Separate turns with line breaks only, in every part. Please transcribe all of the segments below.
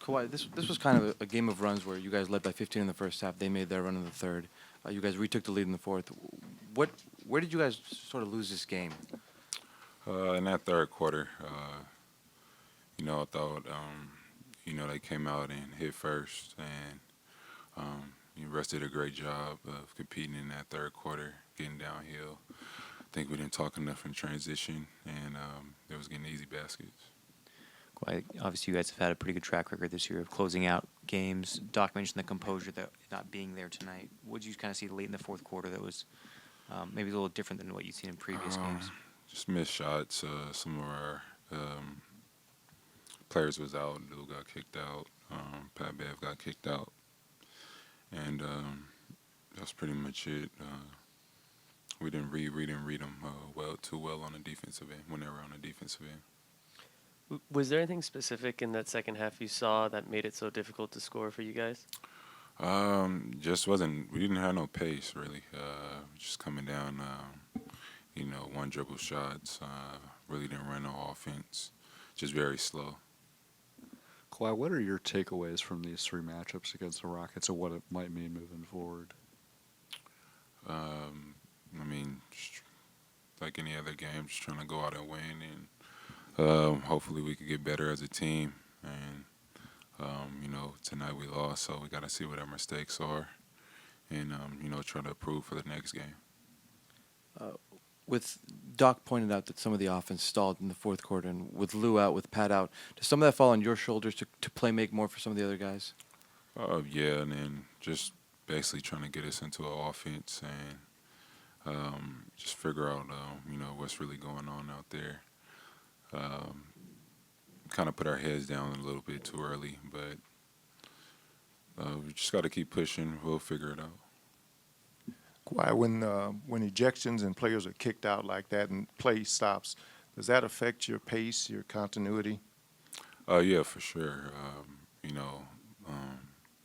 Kawhi, this was kind of a game of runs where you guys led by 15 in the first half. They made their run in the third. You guys retook the lead in the fourth. What, where did you guys sort of lose this game?
In that third quarter, I thought, they came out and hit first, and the rest did a great job of competing in that third quarter, getting downhill. I think we didn't talk enough in transition, and they was getting easy baskets.
Quite obviously, you guys have had a pretty good track record this year of closing out games. Doc mentioned the composure that not being there tonight. What did you kind of see late in the fourth quarter that was maybe a little different than what you've seen in previous games?
Just missed shots. Some of our players was out. Lou got kicked out. Pavy got kicked out, and that's pretty much it. We didn't read them too well on the defensive end when they were on the defensive end.
Was there anything specific in that second half you saw that made it so difficult to score for you guys?
Just wasn't. We didn't have no pace really. Just coming down, one dribble shots. Really didn't run no offense. Just very slow.
Kawhi, what are your takeaways from these three matchups against the Rockets and what it might mean moving forward?
Just like any other game, just trying to go out and win, and hopefully we could get better as a team. And tonight we lost, so we got to see what our mistakes are, and try to improve for the next game.
With Doc pointed out that some of the offense stalled in the fourth quarter, and with Lou out, with Pat out, does some of that fall on your shoulders to play make more for some of the other guys?
Yeah, and then just basically trying to get us into an offense and just figure out, what's really going on out there. Kind of put our heads down a little bit too early, but we just got to keep pushing. We'll figure it out.
Why, when ejections and players are kicked out like that and play stops, does that affect your pace, your continuity?
Yeah, for sure.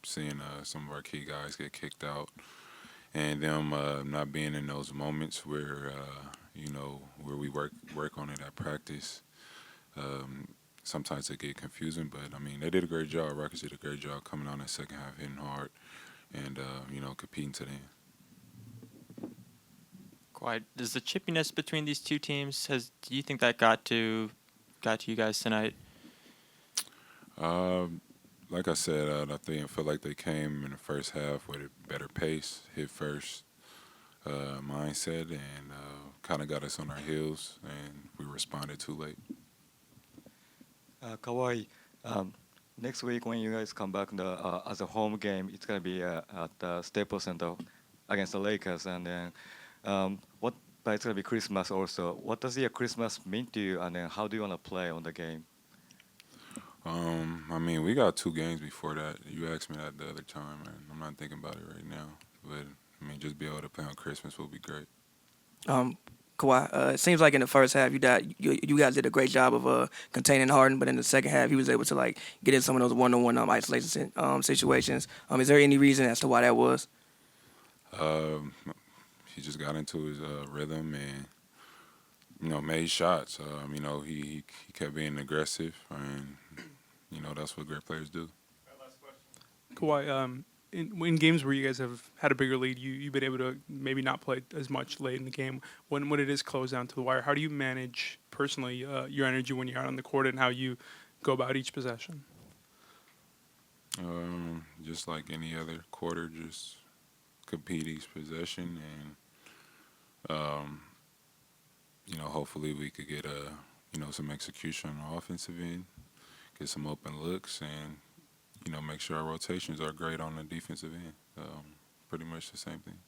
Seeing some of our key guys get kicked out and them not being in those moments where where we work on it at practice. Sometimes it get confusing, but they did a great job. Rockets did a great job coming on that second half, hitting hard, and competing to the end.
Quite. Does the chippiness between these two teams do you think that got to you guys tonight?
Like I said, I feel like they came in the first half with a better pace, hit first mindset, and kind of got us on our heels, and we responded too late.
Kawhi, next week when you guys come back as a home game, it's gonna be at the Staples Center against the Lakers, and then but it's gonna be Christmas also. What does your Christmas mean to you, and then how do you wanna play on the game?
We got 2 games before that. You asked me that the other time, and I'm not thinking about it right now. But just be able to play on Christmas will be great.
Kawhi, it seems like in the first half you guys did a great job of containing Harden, but in the second half he was able to get in some of those one-on-one isolation situations. Is there any reason as to why that was?
He just got into his rhythm and made shots. He kept being aggressive, and that's what great players do.
Kawhi, in games where you guys have had a bigger lead, you've been able to maybe not play as much late in the game. When it is closed down to the wire, how do you manage personally your energy when you're out on the court and how you go about each possession?
Just like any other quarter, just compete each possession, and hopefully we could get some execution on the offensive end, get some open looks, and make sure our rotations are great on the defensive end. Pretty much the same thing.